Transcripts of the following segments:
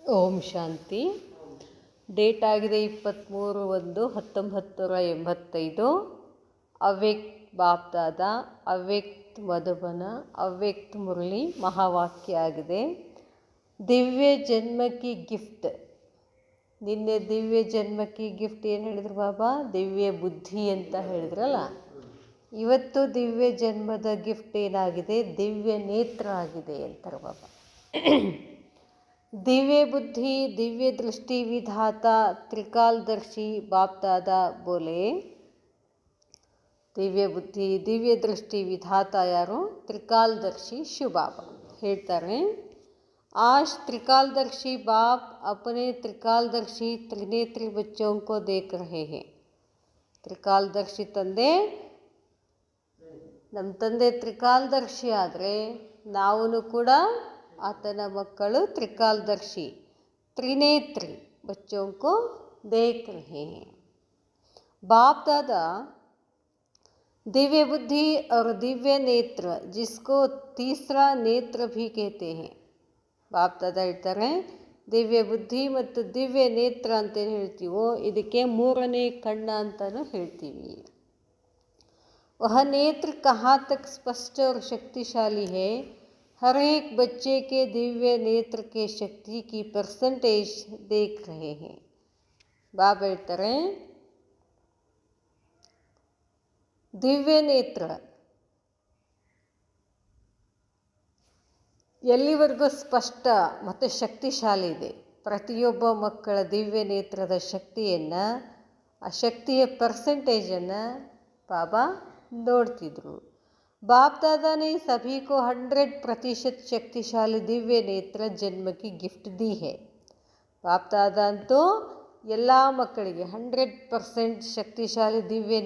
ಓಂ ಶಾಂತಿ. Date ಆಗಿದೆ 23/1/1985. ಅವ್ಯಕ್ತ ಬಾಪ್ದಾದ, ಅವ್ಯಕ್ತ ಮಧುಬನ, ಅವ್ಯಕ್ತ ಮುರಳಿ ಮಹಾವಾಕ್ಯ ಆಗಿದೆ. ದಿವ್ಯ ಜನ್ಮಕ್ಕೆ ಗಿಫ್ಟ್. ನಿನ್ನೆ ದಿವ್ಯ ಜನ್ಮಕ್ಕೆ ಗಿಫ್ಟ್ ಏನು ಹೇಳಿದ್ರು ಬಾಬಾ? ದಿವ್ಯ ಬುದ್ಧಿ ಅಂತ ಹೇಳಿದ್ರಲ್ಲ. ಇವತ್ತು ದಿವ್ಯ ಜನ್ಮದ ಗಿಫ್ಟ್ ಏನಾಗಿದೆ? ದಿವ್ಯ ನೇತ್ರ ಆಗಿದೆ ಅಂತಾರೆ ಬಾಬಾ. दिव्य बुद्धि, दिव्य दृष्टि विधाता त्रिकालदर्शी बाप दादा बोले. दिव्य बुद्धि, दिव्य दृष्टि विधाता यारो? त्रिकालदर्शी शिव बाबा ಹೇಳ್ತಾರೆ. आज त्रिकालदर्शी बाप अपने त्रिकालदर्शी त्रिनेत्री बच्चों को देख रहे हैं. त्रिकालदर्शी ತಂದೆ, ನಮ್ಮ ತಂದೆ ತ್ರಿಕಾಲದರ್ಶಿ ಆದರೆ ನಾವು ಕೂಡ ಆತನ ಮಕ್ಕಳು त्रिकालदर्शी त्रिनेत्री बच्चों को देख रहे हैं. बाप दादा दिव्य बुद्धि और दिव्य नेत्र, जिसको तीसरा नेत्र भी कहते हैं. बाप दादा ಹೇಳ್ತಾರೆ, ದಿವ್ಯ ಬುದ್ಧಿ ಮತ್ತು ದಿವ್ಯ ನೇತ್ರ ಅಂತೇನು ಹೇಳ್ತೀವೋ ಇದಕ್ಕೆ ಮೂರನೇ ಕಣ್ಣ ಅಂತಲೂ ಹೇಳ್ತೀವಿ. वह नेत्र कहाँ तक स्पष्ट और शक्तिशाली है? हर एक बच्चे के दिव्य नेत्र के शक्ति की परसेंटेज देख रहे हैं. ಬಾಬಾ ಹೇಳ್ತಾರೆ, ದಿವ್ಯ ನೇತ್ರ ಎಲ್ಲಿವರೆಗೂ ಸ್ಪಷ್ಟ ಮತ್ತು ಶಕ್ತಿಶಾಲಿ ಇದೆ. ಪ್ರತಿಯೊಬ್ಬ ಮಕ್ಕಳ ದಿವ್ಯ ನೇತ್ರದ ಶಕ್ತಿಯನ್ನು, ಆ ಶಕ್ತಿಯ ಪರ್ಸೆಂಟೇಜನ್ನು ಬಾಬಾ ನೋಡ್ತಿದ್ರು. बाप दादा ने सभी को 100% शक्तिशाली दिव्य नेत्र जन्म की गिफ्ट दी है. बाप दादा ಅಂತೂ ಎಲ್ಲ ಮಕ್ಕಳಿಗೆ 100% ಶಕ್ತಿಶಾಲಿ ದಿವ್ಯ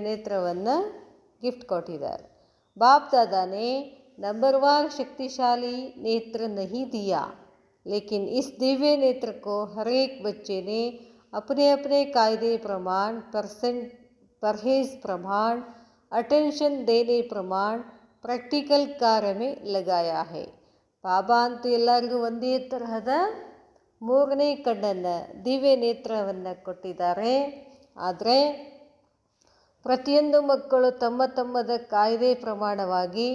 ನೇತ್ರವನ್ನು ಗಿಫ್ಟ್ ಕೊಟ್ಟಿದ್ದಾರೆ. बाप दादा ने नंबरवार शक्तिशाली नेत्र नहीं दिया, लेकिन इस दिव्य नेत्र को हर एक बच्चे ने अपने अपने कायदे प्रमाण, परहेज प्रमाण, अटेंशन देने प्रमाण, प्रैक्टिकल कार्य में लगाया है. ಬಾಬಾ ಅಂತೂ ಎಲ್ಲರಿಗೂ ಒಂದೇ ತರಹದ ಮೂರನೇ ಕಣ್ಣನ್ನು, ದಿವ್ಯ ನೇತ್ರವನ್ನು ಕೊಟ್ಟಿದ್ದಾರೆ. ಆದರೆ ಪ್ರತಿಯೊಂದು ಮಕ್ಕಳು ತಮ್ಮ ತಮ್ಮದ ಕಾಯ್ದೆ ಪ್ರಮಾಣವಾಗಿ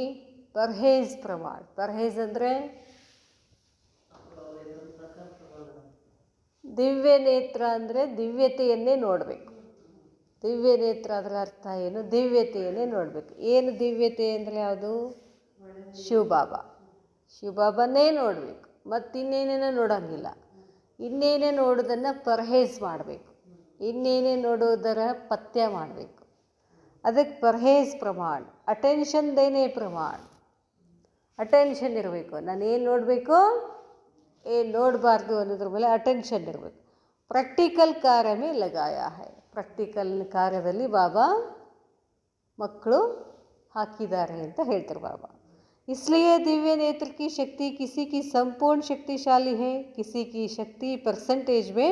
ಪರ್ಹೇಜ್ ಅಂದರೆ ದಿವ್ಯ ನೇತ್ರ ಅಂದರೆ ದಿವ್ಯತೆಯನ್ನೇ ನೋಡಬೇಕು. ದಿವ್ಯ ನೇತ್ರ ಅದರ ಅರ್ಥ ಏನು? ದಿವ್ಯತೆಯನ್ನೇ ನೋಡಬೇಕು. ಏನು ದಿವ್ಯತೆ ಅಂದರೆ ಯಾವುದು? ಶಿವಬಾಬಾನೇ ನೋಡಬೇಕು. ಮತ್ತಿನ್ನೇನೇನೋ ನೋಡೋಂಗಿಲ್ಲ. ಇನ್ನೇನೇ ನೋಡೋದನ್ನು ಪರ್ಹೇಜ್ ಮಾಡಬೇಕು. ಇನ್ನೇನೇ ನೋಡೋದರ ಪಥ್ಯ ಮಾಡಬೇಕು. ಅದಕ್ಕೆ ಪರ್ಹೇಜ್ ಪ್ರಮಾಣ, ಅಟೆನ್ಷನ್ ದೇನೆ ಪ್ರಮಾಣ. ಅಟೆನ್ಷನ್ ಇರಬೇಕು. ನಾನು ಏನು ನೋಡಬೇಕು, ಏನು ನೋಡಬಾರ್ದು ಅನ್ನೋದ್ರ ಮೇಲೆ ಅಟೆನ್ಷನ್ ಇರಬೇಕು. ಪ್ರಾಕ್ಟಿಕಲ್ ಕಾರ್ಯ ಮೇ ಲಗಾಯ ಹೈ. ಪ್ರಾಕ್ಟಿಕಲ್ ಕಾರ್ಯದಲ್ಲಿ ಬಾಬಾ ಮಕ್ಕಳು ಹಾಕಿದ್ದಾರೆ ಅಂತ ಹೇಳ್ತಾರೆ ಬಾಬಾ. इसलिए दिव्य नेत्र की शक्ति किसी की संपूर्ण शक्तिशाली है, किसी की शक्ति परसेंटेज में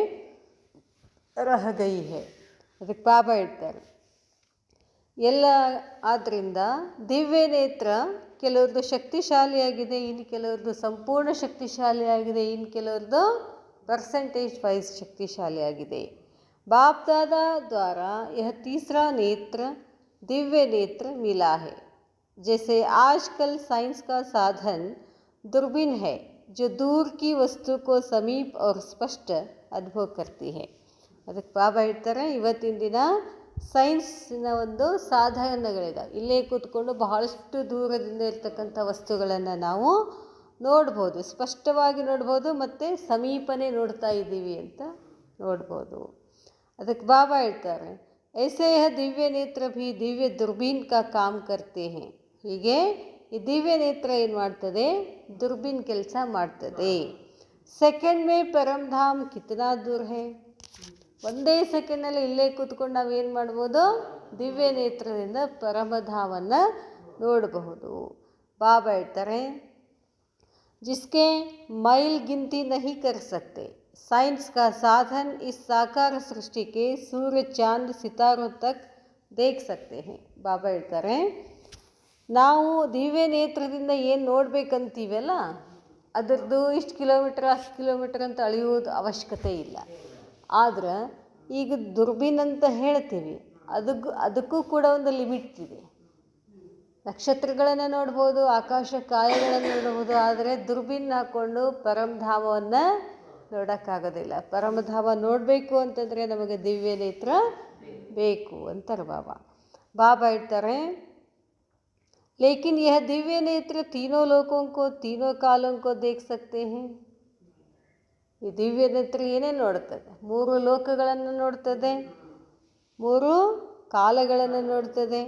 रह गई है. ಅದಕ್ಕೆ ಬಾಬಾ ಹೇಳ್ತಾರೆ, ಎಲ್ಲ ಆದ್ದರಿಂದ ದಿವ್ಯ ನೇತ್ರ ಕೆಲವ್ರದ್ದು ಶಕ್ತಿಶಾಲಿಯಾಗಿದೆ, ಇನ್ನು ಕೆಲವ್ರದ್ದು ಸಂಪೂರ್ಣ ಶಕ್ತಿಶಾಲಿಯಾಗಿದೆ, ಇನ್ನು ಕೆಲವ್ರದ್ದು परसेंटेज वाइज शक्तिशालियाಗಿದೆ. बाप दादा द्वारा यह तीसरा नेत्र दिव्य नेत्र मिला है. जैसे आजकल साइंस का साधन दूरबीन है, जो दूर की वस्तु को समीप और स्पष्ट अनुभव करती है. ಅದಕ್ಕೆ ಬಾಬಾ ಹೇಳ್ತಾರೆ, ಇವತ್ತಿನ ದಿನ ಸೈನ್ಸ್ನ ಒಂದು ಸಾಧನಗಳಿದ್ದಾವೆ. ಇಲ್ಲೇ ಕೂತ್ಕೊಂಡು ಬಹಳಷ್ಟು ದೂರದಿಂದ ಇರ್ತಕ್ಕಂಥ ವಸ್ತುಗಳನ್ನು ನಾವು ನೋಡ್ಬೋದು, ಸ್ಪಷ್ಟವಾಗಿ ನೋಡ್ಬೋದು, ಮತ್ತು ಸಮೀಪನೇ ನೋಡ್ತಾ ಇದ್ದೀವಿ ಅಂತ ನೋಡ್ಬೋದು. ಅದಕ್ಕೆ ಬಾಬಾ ಹೇಳ್ತಾರೆ, ऐसे यह दिव्य नेत्र भी दिव्य दूरबीन का काम करते हैं. ಹೀಗೆ ಈ ದಿವ್ಯ ನೇತ್ರ ಏನು ಮಾಡ್ತದೆ? ದುರ್ಬೀನ್ ಕೆಲಸ ಮಾಡ್ತದೆ. ಸೆಕೆಂಡ್ ಮೇ ಪರಮಧಾಮ್ ಕಿತನಾ ದೂರ ಹೇ. ಒಂದೇ ಸೆಕೆಂಡ್ನಲ್ಲಿ ಇಲ್ಲೇ ಕೂತ್ಕೊಂಡು ನಾವೇನು ಮಾಡ್ಬೋದು? ದಿವ್ಯ ನೇತ್ರದಿಂದ ಪರಮಧಾಮನ್ನು ನೋಡಬಹುದು. ಬಾಬಾ ಹೇಳ್ತಾರೆ, जिसके माइल गिनती नहीं कर सकते. साइंस का साधन इस साकार सृष्टि के सूर्य चांद सितारों तक देख सकते हैं. ಬಾಬಾ ಹೇಳ್ತಾರೆ, ನಾವು ದಿವ್ಯ ನೇತ್ರದಿಂದ ಏನು ನೋಡಬೇಕಂತೀವಲ್ಲ, ಅದರದ್ದು ಇಷ್ಟು ಕಿಲೋಮೀಟ್ರ್ ಅಷ್ಟು ಕಿಲೋಮೀಟ್ರ್ ಅಂತ ಅಳೆಯೋದು ಅವಶ್ಯಕತೆ ಇಲ್ಲ. ಆದ್ರೆ ಈಗ ದುರ್ಬೀನ್ ಅಂತ ಹೇಳ್ತೀವಿ, ಅದಕ್ಕೂ ಕೂಡ ಒಂದು ಲಿಮಿಟ್ ಇದೆ. ನಕ್ಷತ್ರಗಳನ್ನು ನೋಡ್ಬೋದು, ಆಕಾಶ ಕಾಯಗಳನ್ನು ನೋಡ್ಬೋದು, ಆದರೆ ದುರ್ಬೀನ್ ಹಾಕ್ಕೊಂಡು ಪರಮಧಾಮವನ್ನು ನೋಡೋಕ್ಕಾಗೋದಿಲ್ಲ. ಪರಮಧಾಮ ನೋಡಬೇಕು ಅಂತಂದರೆ ನಮಗೆ ದಿವ್ಯ ನೇತ್ರ ಬೇಕು ಅಂತಾರೆ ಬಾಬಾ ಹೇಳ್ತಾರೆ, लेकिन यह दिव्य नेत्र तीनों लोकों को तीनों कालों को देख सकते हैं. ಈ ದಿವ್ಯ ನೇತ್ರ ಏನೇನು ನೋಡ್ತದೆ? 3 ಲೋಕಗಳನ್ನು ನೋಡ್ತದೆ, 3 ಕಾಲಗಳನ್ನು ನೋಡ್ತದೆ.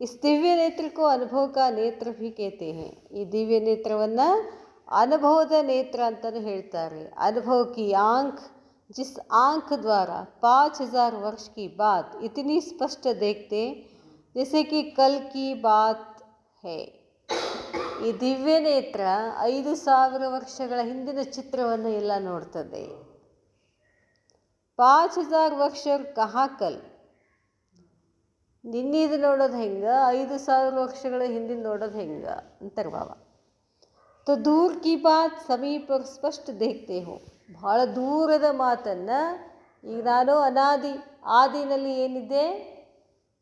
इस दिव्य नेत्र को अनुभव का नेत्र भी कहते हैं. ಈ ದಿವ್ಯ ನೇತ್ರವನ್ನು ಅನುಭವದ ನೇತ್ರ ಅಂತಲೂ ಹೇಳ್ತಾರೆ. अनुभव की आँख, जिस आँख द्वारा 5000 वर्ष की बात इतनी स्पष्ट देखते जैसे कि कल की बात है. ಈ ದಿವ್ಯ ನೇತ್ರ 5000 ವರ್ಷಗಳ ಹಿಂದಿನ ಚಿತ್ರವನ್ನು ಎಲ್ಲ ನೋಡ್ತದೆ. 5000 ವರ್ಷ ಕಹಾ ಕಲ್, ನಿನ್ನಿದು ನೋಡೋದು ಹೆಂಗೆ, 5000 ವರ್ಷಗಳ ಹಿಂದಿನ ನೋಡೋದು ಹೆಂಗೆ ಅಂತಾರೆ ಬಾಬಾ. तो दूर की बात समीप और स्पष्ट देखते हो. ಭಾಳ ದೂರದ ಮಾತನ್ನು ಈಗ ನಾನು ಆದಿನಲ್ಲಿ ಏನಿದೆ,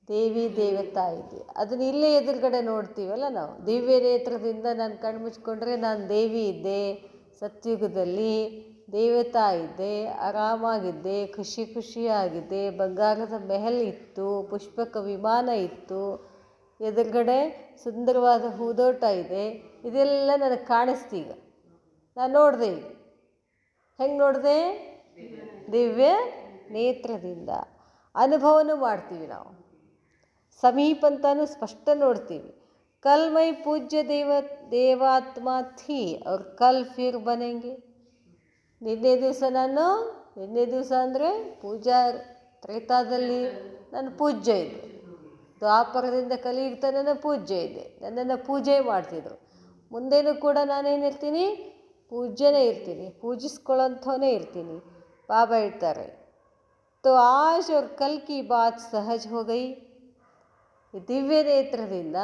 ದೇವಿ ದೇವತಾ ಇದೆ, ಅದನ್ನ ಇಲ್ಲೇ ಎದುರುಗಡೆ ನೋಡ್ತೀವಲ್ಲ ನಾವು. ದಿವ್ಯ ನೇತ್ರದಿಂದ ನಾನು ಕಣ್ಣು ಮುಚ್ಕೊಂಡ್ರೆ ನಾನು ದೇವಿ ಇದ್ದೆ, ಸತ್ಯುಗದಲ್ಲಿ ದೇವತಾ ಇದ್ದೆ, ಆರಾಮಾಗಿದ್ದೆ, ಖುಷಿಯಾಗಿದ್ದೆ, ಬಂಗಾರದ ಮೆಹಲ್ ಇತ್ತು, ಪುಷ್ಪಕ ವಿಮಾನ ಇತ್ತು, ಎದುರುಗಡೆ ಸುಂದರವಾದ ಹೂದೋಟ ಇದೆ. ಇದೆಲ್ಲ ನನಗೆ ಕಾಣಿಸ್ತೀಗ. ನಾನು ನೋಡಿದೆ. ಈಗ ಹೆಂಗೆ ನೋಡಿದೆ? ದಿವ್ಯ ನೇತ್ರದಿಂದ. ಅನುಭವನೂ ಮಾಡ್ತೀವಿ ನಾವು. ಸಮೀಪ ಅಂತಾನು ಸ್ಪಷ್ಟ ನೋಡ್ತೀವಿ. ಕಲ್ ಮೈ ಪೂಜ್ಯ ದೇವಾತ್ಮ ಥಿ ಅವ್ರ ಕಲ್ ಫಿರ್ ಬನೆಂಗೆ. ನಿನ್ನೆ ದಿವಸ ಅಂದರೆ ಪೂಜಾ ತ್ರೇತಾದಲ್ಲಿ ನಾನು ಪೂಜ್ಯ ಇದ್ದೆ, ದ್ವಾಪರದಿಂದ ಕಲಿಯುಗ ನನ್ನ ಪೂಜ್ಯ ಇದೆ, ನನ್ನನ್ನು ಪೂಜೆ ಮಾಡ್ತಿದ್ರು. ಮುಂದೇನೂ ಕೂಡ ನಾನೇನಿರ್ತೀನಿ? ಪೂಜ್ಯನೇ ಇರ್ತೀನಿ, ಪೂಜಿಸ್ಕೊಳ್ಳೋಂಥವನೇ ಇರ್ತೀನಿ. ಬಾಬಾ ಹೇಳ್ತಾರೆ, ತೋ ಆಜ್ ಅವ್ರ ಕಲ್ ಕಿ ಬಾತ್ ಸಹಜ್ ಹೋ ಗೈ. ಈ ದಿವ್ಯ ನೇತ್ರದಿಂದ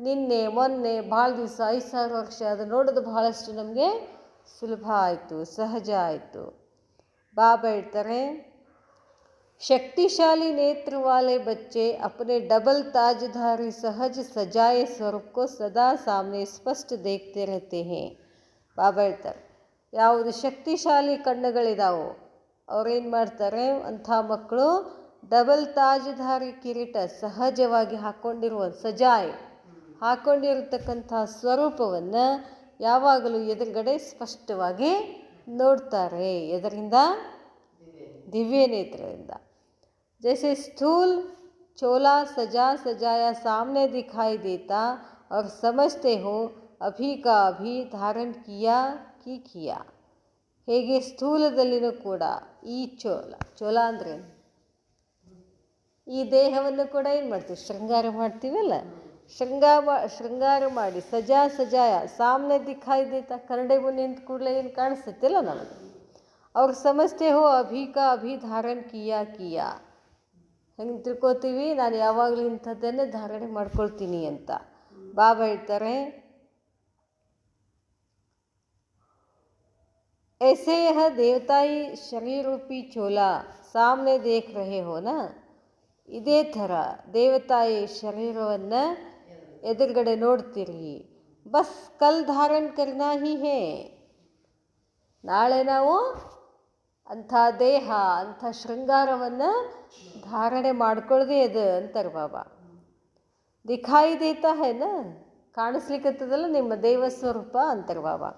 ನಿನ್ನೆ ಮೊನ್ನೆ ಭಾಳ ದಿವಸ 5000 ವರ್ಷ ಅದು ನೋಡೋದು ಬಹಳಷ್ಟು ನಮಗೆ ಸುಲಭ ಆಯಿತು, ಸಹಜ ಆಯಿತು. ಬಾಬಾ ಹೇಳ್ತಾರೆ, शक्तिशाली नेत्र वाले बच्चे अपने डबल ताजधारी सहज सजाए स्वरूप को सदा सामने स्पष्ट देखते रहते हैं. ಬಾಬಾ ಹೇಳ್ತಾರೆ, ಯಾವುದು ಶಕ್ತಿಶಾಲಿ ಕಣ್ಣುಗಳಿದಾವೋ ಅವ್ರೇನು ಮಾಡ್ತಾರೆ, ಅಂಥ ಮಕ್ಕಳು ಡಬಲ್ ತಾಜಧಾರಿ ಕಿರೀಟ ಸಹಜವಾಗಿ ಹಾಕ್ಕೊಂಡಿರತಕ್ಕಂಥ ಸ್ವರೂಪವನ್ನು ಯಾವಾಗಲೂ ಎದುರುಗಡೆ ಸ್ಪಷ್ಟವಾಗಿ ನೋಡ್ತಾರೆ. ಎದರಿಂದ? ದಿವ್ಯ ನೇತ್ರದಿಂದ. जैसे स्थूल चोला सजाया सामने दिखाई देता और समझते हो अभी का अभी धारण किया. ಹೇಗೆ ಸ್ಥೂಲದಲ್ಲಿನೂ ಕೂಡ ಈ ಚೋಲ ಅಂದರೆ ಈ ದೇಹವನ್ನು ಕೂಡ ಏನು ಮಾಡ್ತೀವಿ? ಶೃಂಗಾರ ಮಾಡ್ತೀವಲ್ಲ. ಶೃಂಗಾರ ಮಾಡಿ ಸಜಾಯ ಸಾಮ್ನೆ ದಿಖಾಯಿ ದೇತಾ, ಕನ್ನಡಿ ಮುಂದೆ ನಿಂತ ಕೂಡಲೇ ಏನು ಕಾಣಿಸುತ್ತಿಲ್ಲ ನಮಗೆ. ಅವ್ರು ಸಮಜ್ತೆ ಹೋ ಅಭಿ ಕಾ ಅಭಿ ಧಾರಣ್ ಕಿಯಾ. ಹೆಂಗೆ ತಿಳ್ಕೊತೀವಿ? ನಾನು ಯಾವಾಗಲೂ ಇಂಥದ್ದನ್ನೇ ಧಾರಣೆ ಮಾಡ್ಕೊಳ್ತೀನಿ ಅಂತ. ಬಾಬಾ ಹೇಳ್ತಾರೆ, ऐसे यह देवताई शरीर रूपी चोला सामने देख रहे हो ना. ಇದೇ ಥರ ದೇವತಾಯಿ ಶರೀರವನ್ನು ಎದುರುಗಡೆ ನೋಡ್ತೀರಿ. ಬಸ್ ಕಲ್ ಧಾರಣ್ ಕರ್ನಾ ಹಿ ಹೇ. ನಾಳೆ ನಾವು ಅಂಥ ದೇಹ, ಅಂಥ ಶೃಂಗಾರವನ್ನು ಧಾರಣೆ ಮಾಡ್ಕೊಳ್ಳೋದೇ ಅದು ಅಂತಾರೆ ಬಾಬಾ. ದಿಖಾಯಿ ದೇತಾ ಹೇನ, ಕಾಣಿಸ್ಲಿಕ್ಕತ್ತದಲ್ಲ ನಿಮ್ಮ ದೇವ ಸ್ವರೂಪ ಅಂತಾರೆ ಬಾಬಾ.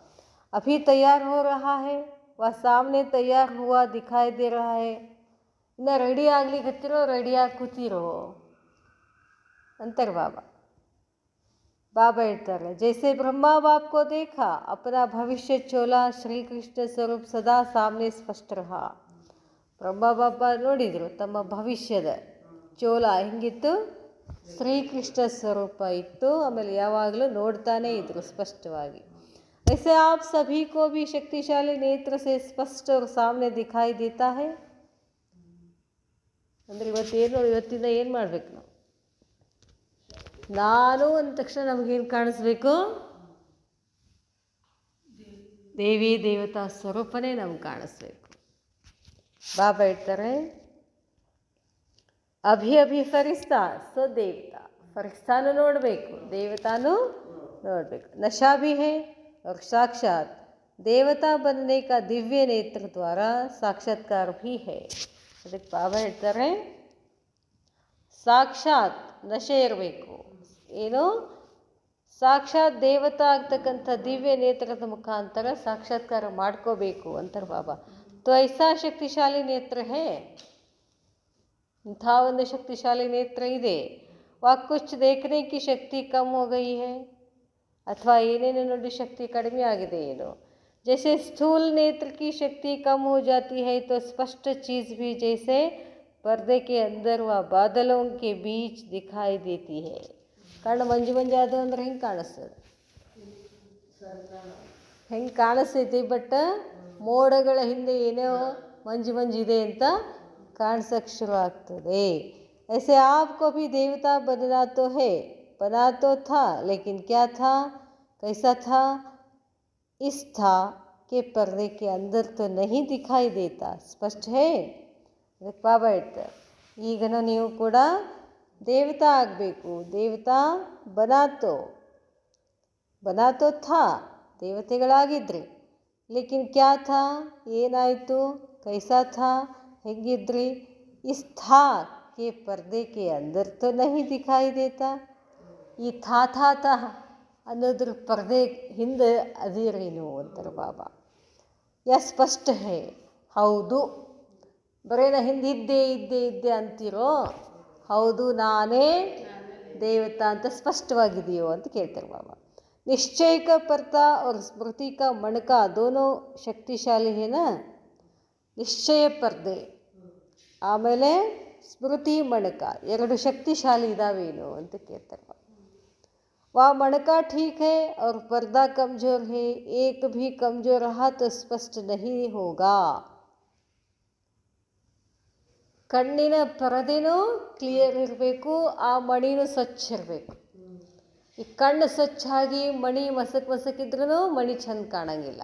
अभी तैयार हो रहा है, वह सामने तैयार हुआ दिखाई दे रहा है. ಇನ್ನು ರೆಡಿ ಆಗ್ಲಿಕ್ಕತ್ತಿರೋ, ರೆಡಿಯಾಗಿ ಕೂತಿರೋ ಅಂತಾರೆ ಬಾಬಾ. ಬಾಬಾ ಹೇಳ್ತಾರೆ, ಜೈಸೆ ಬ್ರಹ್ಮ ಬಾಪ್ ಕೋ ದೇಖಾ ಅಪನಾ ಭವಿಷ್ಯ ಚೋಲಾ ಶ್ರೀಕೃಷ್ಣ ಸ್ವರೂಪ್ ಸದಾ ಸಾಮ್ನೆ ಸ್ಪಷ್ಟ ರಹಾ. ಬ್ರಹ್ಮ ಬಾಬಾ ನೋಡಿದರು ತಮ್ಮ ಭವಿಷ್ಯದ ಚೋಲ ಹೆಂಗಿತ್ತು? ಶ್ರೀಕೃಷ್ಣ ಸ್ವರೂಪ ಇತ್ತು. ಆಮೇಲೆ ಯಾವಾಗಲೂ ನೋಡ್ತಾನೇ ಇದ್ರು ಸ್ಪಷ್ಟವಾಗಿ. ऐसे आप सभी को भी शक्तिशाली नेत्र से स्पष्ट और सामने दिखाई देता है. ಅಂದರೆ ಇವತ್ತಿಂದ ಏನು ಮಾಡಬೇಕು ನಾವು? ನಾನು ಅಂದ ತಕ್ಷಣ ನಮಗೇನು ಕಾಣಿಸ್ಬೇಕು? ದೇವಿ ದೇವತಾ ಸ್ವರೂಪನೇ ನಮ್ಗೆ ಕಾಣಿಸ್ಬೇಕು. ಬಾಬಾ ಹೇಳ್ತಾರೆ, ಅಭಿ ಫರಿಸ್ತಾ ಸೊ ದೇವತಾ. ಫರಿಸ್ತಾನು ನೋಡಬೇಕು, ದೇವತಾನು ನೋಡಬೇಕು. ನಶಾ ಭಿ ಹೇ और साक्षात देवता बनने का दिव्य नेत्र द्वारा साक्षात्कार भी है. ಅದಕ್ಕೆ ಬಾಬಾ ಹೇಳ್ತಾರೆ, ಸಾಕ್ಷಾತ್ ನಶೆ ಇರಬೇಕು. ಏನು? ಸಾಕ್ಷಾತ್ ದೇವತಾ ಆಗ್ತಕ್ಕಂಥ ದಿವ್ಯ ನೇತ್ರದ ಮುಖಾಂತರ ಸಾಕ್ಷಾತ್ಕಾರ ಮಾಡ್ಕೋಬೇಕು ಅಂತಾರೆ ಬಾಬಾ. तो ऐसा शक्तिशाली नेत्र है, ಇಂಥ ಒಂದು ಶಕ್ತಿಶಾಲಿ ನೇತ್ರ ಇದೆ. ವಾ ಕುಚ್ ದೇಖನೆ ಕಿ ಶಕ್ತಿ ಕಮ್ ಹೋ ಗई है, ಅಥವಾ ಏನೇನು ನೋಡಿ ಶಕ್ತಿ ಕಡಿಮೆ ಆಗಿದೆ ಏನು. जैसे स्थूल नेत्र की शक्ति कम हो जाती है तो स्पष्ट चीज़ भी जैसे पर्दे के अंदर व बादलों के बीच दिखाई देती है. ಕಣ್ಣು ಮಂಜು ಮಂಜಾದು ಅಂದ್ರೆ ಹೆಂಗೆ ಕಾಣಿಸ್ತದೆ, ಹೆಂಗೆ ಕಾಣಿಸ್ತೈತಿ. ಬಟ್ ಮೋಡಗಳ ಹಿಂದೆ ಏನೋ ಮಂಜು ಇದೆ ಅಂತ ಕಾಣಿಸೋಕ್ಕೆ ಶುರು ಆಗ್ತದೆ. ऐसे आपको भी देवता बनना तो है, बना तो था, लेकिन क्या था, कैसा था, इस था के पर्दे के अंदर तो नहीं दिखाई देता. स्पष्ट है. ಅದಕ್ಕೆ ಬಾಬಾ ಹೇಳ್ತಾರೆ, ಈಗನೂ ನೀವು ಕೂಡ ದೇವತಾ ಆಗಬೇಕು. ದೇವತಾ ಬನಾತೋ ಥಾ, ದೇವತೆಗಳಾಗಿದ್ರಿ. ಲೇಕಿನ್ ಕ್ಯಾ ಥಾ, ಏನಾಯಿತು, ಕೈಸಾ ಥಾ, ಹೆಂಗಿದ್ರಿ, ಇಸ್ ಥಾ ಕೆ ಪರ್ದೆ ಕೆ ಅಂದರ್ ತೋ ನಹಿ ದಿಖಾಯಿ ದೇತಾ. ಈ ಥಾ ಅನ್ನೋದ್ರ ಪರ್ದೆ ಹಿಂದೆ ಅದಿರೇನು ಅಂತಾರೆ ಬಾಬಾ. ಯಾ ಸ್ಪಷ್ಟ ಹೇ, ಹೌದು. ಬರೇನ ಹಿಂದೆ ಇದ್ದೆ ಅಂತೀರೋ, ಹೌದು ನಾನೇ ದೇವತಾ ಅಂತ ಸ್ಪಷ್ಟವಾಗಿದೆಯೋ ಅಂತ ಕೇಳ್ತಾರೆ ಬಾಬಾ. निश्चय का पर्दा और स्मृति का मणका दोनों शक्तिशाली है ना. ನಿಶ್ಚಯ ಪರ್ದೆ ಆಮೇಲೆ ಸ್ಮೃತಿ ಮಣಕ ಎರಡು ಶಕ್ತಿಶಾಲಿ ಇದಾವೇನು ಅಂತ ಕೇಳ್ತಾರೆ. ವಾ ಮಣಕ ठीक है और पर्दा कमजोर है, एक भी कमजोर रहा तो स्पष्ट नहीं होगा. ಕಣ್ಣಿನ ಪರದೆನೂ ಕ್ಲಿಯರ್ ಇರಬೇಕು, ಆ ಮಣಿನೂ ಸ್ವಚ್ಛ ಇರಬೇಕು. ಈ ಕಣ್ಣು ಸ್ವಚ್ಛಾಗಿ ಮಣಿ ಮಸಕ್ಕಿದ್ರೂ ಮಣಿ ಚೆಂದ ಕಾಣಂಗಿಲ್ಲ,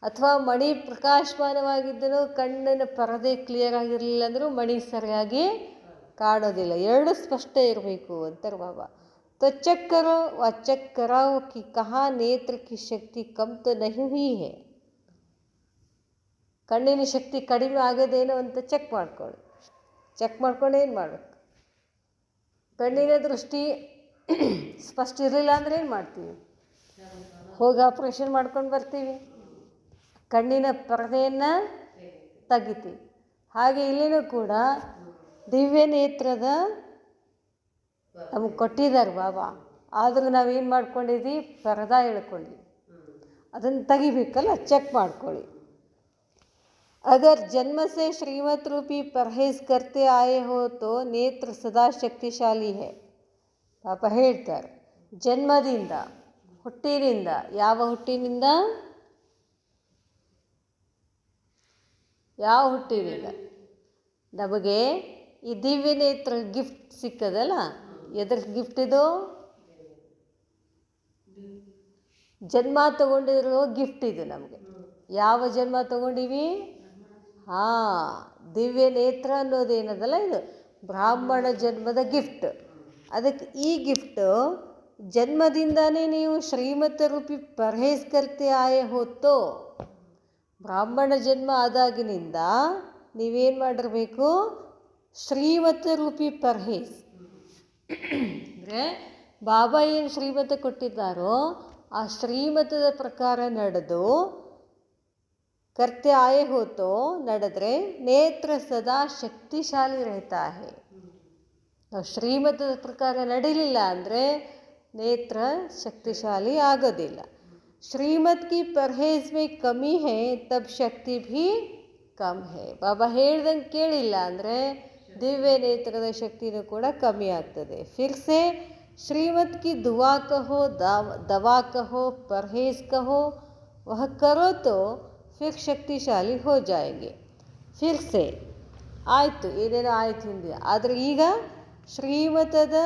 ಅಥವಾ ಮಣಿ ಪ್ರಕಾಶಮಾನವಾಗಿದ್ದರೂ ಕಣ್ಣಿನ ಪರದೆ ಕ್ಲಿಯರ್ ಆಗಿರಲಿಲ್ಲ ಅಂದರೂ ಮಣಿ ಸರಿಯಾಗಿ ಕಾಣೋದಿಲ್ಲ. ಎರಡು ಸ್ಪಷ್ಟ ಇರಬೇಕು ಅಂತಾರೆ ಬಾಬಾ. तो चेक करो व चेक कराओ कि कहाँ नेत्र की शक्ति कम तो नहीं हुई है. ಕಣ್ಣಿನ ಶಕ್ತಿ ಕಡಿಮೆ ಆಗೋದೇನೋ ಅಂತ ಚೆಕ್ ಮಾಡ್ಕೊಂಡು ಏನು ಮಾಡಬೇಕು. ಕಣ್ಣಿನ ದೃಷ್ಟಿ ಸ್ಪಷ್ಟ ಇರಲಿಲ್ಲ ಅಂದರೆ ಏನು ಮಾಡ್ತೀವಿ, ಹೋಗಿ ಆಪ್ರೇಷನ್ ಮಾಡ್ಕೊಂಡು ಬರ್ತೀವಿ, ಕಣ್ಣಿನ ಪರದೆಯನ್ನು ತೆಗಿತೀವಿ. ಹಾಗೆ ಇಲ್ಲಿನೂ ಕೂಡ ದಿವ್ಯ ನೇತ್ರದ ನಮಗೆ ಕೊಟ್ಟಿದ್ದಾರೆ ಬಾಬಾ. ಆದರೂ ನಾವೇನು ಮಾಡ್ಕೊಂಡಿದ್ವಿ, ಪರದಾ ಹೇಳ್ಕೊಂಡಿವಿ. ಅದನ್ನು ತೆಗಿಬೇಕಲ್ಲ, ಚೆಕ್ ಮಾಡ್ಕೊಳ್ಳಿ. अगर जन्म से श्रीमत रूपी परहेज करते आए हो तो नेत्र सदा शक्तिशाली है. ಪಾಪ ಹೇಳ್ತಾರೆ, ಜನ್ಮದಿಂದ, ಹುಟ್ಟಿನಿಂದ. ಯಾವ ಹುಟ್ಟಿನಿಂದ ನಮಗೆ ಈ ದಿವ್ಯ ನೇತ್ರ ಗಿಫ್ಟ್ ಸಿಕ್ಕದಲ್ಲ. ಎದ್ರ ಗಿಫ್ಟ್ ಇದು? ಜನ್ಮ ತಗೊಂಡಿರೋ ಗಿಫ್ಟ್ ಇದು ನಮಗೆ. ಯಾವ ಜನ್ಮ ತಗೊಂಡಿವಿ? ದಿವ್ಯ ನೇತ್ರ ಅನ್ನೋದೇನದಲ್ಲ, ಇದು ಬ್ರಾಹ್ಮಣ ಜನ್ಮದ ಗಿಫ್ಟ್. ಅದಕ್ಕೆ ಈ ಗಿಫ್ಟು ಜನ್ಮದಿಂದಾನೇ ನೀವು ಶ್ರೀಮತ ರೂಪಿ ಪರ್ಹೇಜ್ ಕರ್ತೆ ಆಯೆ ಹೊತ್ತೋ, ಬ್ರಾಹ್ಮಣ ಜನ್ಮ ಆದಾಗಿನಿಂದ ನೀವೇನು ಮಾಡಿರಬೇಕು? ಶ್ರೀಮತ ರೂಪಿ ಪರ್ಹೇಜ್ ಅಂದರೆ ಬಾಬಾ ಏನು ಶ್ರೀಮತ ಕೊಟ್ಟಿದ್ದಾರೋ ಆ ಶ್ರೀಮತದ ಪ್ರಕಾರ ನಡೆದು करते आए हो तो ನಡೆದ್ರೆ ನೇತ್ರ ಸದಾ ಶಕ್ತಿಶಾಲಿ रहता है. ನಾವು ಶ್ರೀಮತದ ಪ್ರಕಾರ ನಡೀಲಿಲ್ಲ ಅಂದರೆ ನೇತ್ರ ಶಕ್ತಿಶಾಲಿ ಆಗೋದಿಲ್ಲ. ಶ್ರೀಮತ್ ಕಿ ಪರ್ಹೇಜ್ ಮೇ ಕಮಿ ಹೇ ತಬ್ ಶಕ್ತಿ ಭೀ ಕಮ್ ಹೇ. ಬಾಬಾ ಹೇಳ್ದಂಗೆ ಕೇಳಿಲ್ಲ ಅಂದರೆ ದಿವ್ಯ ನೇತ್ರದ ಶಕ್ತಿನೂ ಕೂಡ ಕಮ್ಮಿ ಆಗ್ತದೆ. ಫಿರ್ ಸೆ ಶ್ರೀಮತ್ ಕಿ ದುವಾ ಕಹೋ, ದವಾ ಕಹೋ, ಪರ್ಹೇಜ್ ಕಹೋ, ವಹ ಕರೋ ತೋ फिर शक्तिशाली हो जाएंगे. फिर से ಆಯಿತು, ಏನೇನೋ ಆಯ್ತು ಹಿಂದೆ, ಆದರೆ ಈಗ ಶ್ರೀಮತದ